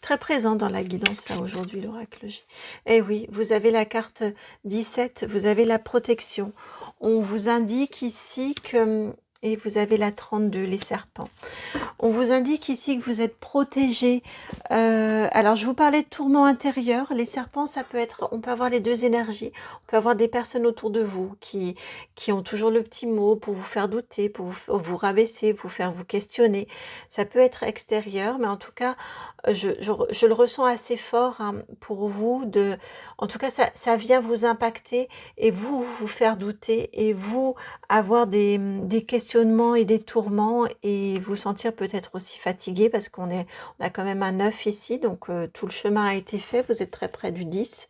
Très présent dans la guidance là aujourd'hui, l'oracle G. Eh oui, vous avez la carte 17, vous avez la protection. On vous indique ici que... Et vous avez la 32, les serpents. On vous indique ici que vous êtes protégé. Alors, je vous parlais de tourment intérieur. Les serpents, ça peut être, on peut avoir les deux énergies. On peut avoir des personnes autour de vous qui ont toujours le petit mot pour vous faire douter, pour vous rabaisser, vous faire vous questionner. Ça peut être extérieur, mais en tout cas, je le ressens assez fort hein, pour vous. En tout cas, ça vient vous impacter et vous faire douter et vous avoir des questionnements et des tourments et vous sentir peut-être aussi fatigué parce on a quand même un 9 ici, donc tout le chemin a été fait, vous êtes très près du 10.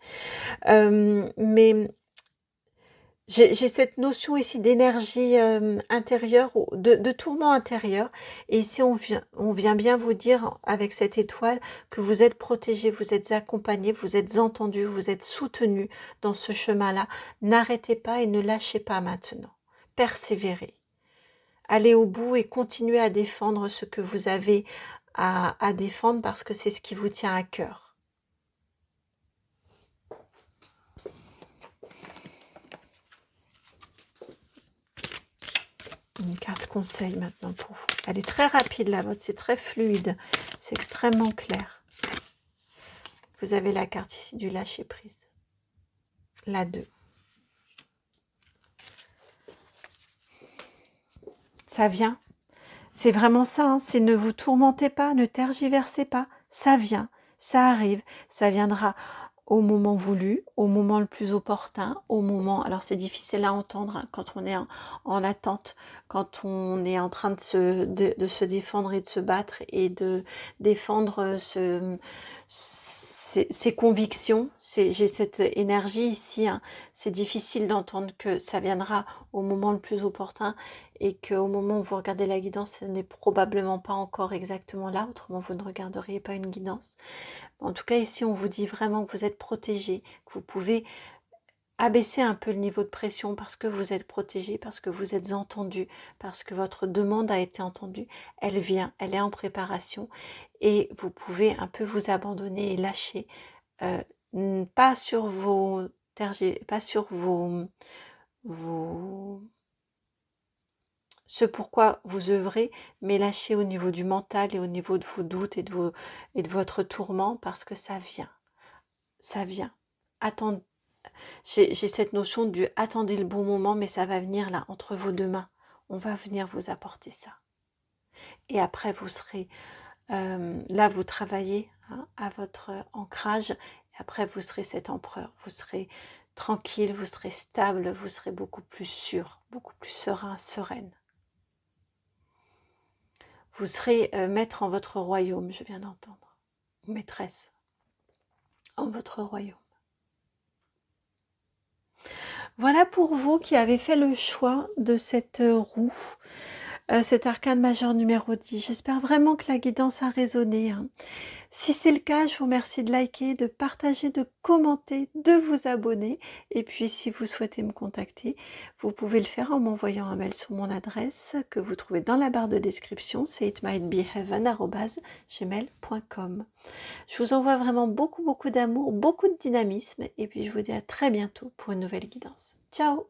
Mais j'ai cette notion ici d'énergie intérieure, de tourment intérieur. Et ici, on vient bien vous dire avec cette étoile que vous êtes protégé, vous êtes accompagné, vous êtes entendu, vous êtes soutenu dans ce chemin-là. N'arrêtez pas et ne lâchez pas maintenant. Persévérez. Allez au bout et continuez à défendre ce que vous avez à défendre parce que c'est ce qui vous tient à cœur. Une carte conseil maintenant pour vous. Elle est très rapide la vôtre, c'est très fluide, c'est extrêmement clair. Vous avez la carte ici du lâcher prise. La 2. Ça vient. C'est vraiment ça, hein, c'est ne vous tourmentez pas, ne tergiversez pas. Ça vient, ça arrive, ça viendra au moment voulu, au moment le plus opportun, au moment... Alors c'est difficile à entendre hein, quand on est en attente, quand on est en train de se défendre et de se battre et de défendre ses convictions. J'ai cette énergie ici, hein. C'est difficile d'entendre que ça viendra au moment le plus opportun et qu'au moment où vous regardez la guidance, ce n'est probablement pas encore exactement là, autrement vous ne regarderiez pas une guidance. En tout cas, ici, on vous dit vraiment que vous êtes protégé, que vous pouvez abaisser un peu le niveau de pression parce que vous êtes protégé, parce que vous êtes entendu, parce que votre demande a été entendue. Elle vient, elle est en préparation et vous pouvez un peu vous abandonner et lâcher. Pas sur vos ce pourquoi vous œuvrez, mais lâchez au niveau du mental et au niveau de vos doutes et de votre tourment, parce que ça vient. Ça vient. Attendez. J'ai cette notion du attendez le bon moment, mais ça va venir là, entre vos deux mains. On va venir vous apporter ça. Et après, vous serez là, vous travaillez à votre ancrage. Et après, vous serez cet empereur. Vous serez tranquille, vous serez stable, vous serez beaucoup plus sûr, beaucoup plus serein, sereine. Vous serez maître en votre royaume, je viens d'entendre. Maîtresse en votre royaume. Voilà pour vous qui avez fait le choix de cette roue, cet arcane majeur numéro 10. J'espère vraiment que la guidance a résonné. Si c'est le cas, je vous remercie de liker, de partager, de commenter, de vous abonner. Et puis, si vous souhaitez me contacter, vous pouvez le faire en m'envoyant un mail sur mon adresse que vous trouvez dans la barre de description, c'est itmightbeheaven@gmail.com. Je vous envoie vraiment beaucoup d'amour, beaucoup de dynamisme. Et puis, je vous dis à très bientôt pour une nouvelle guidance. Ciao!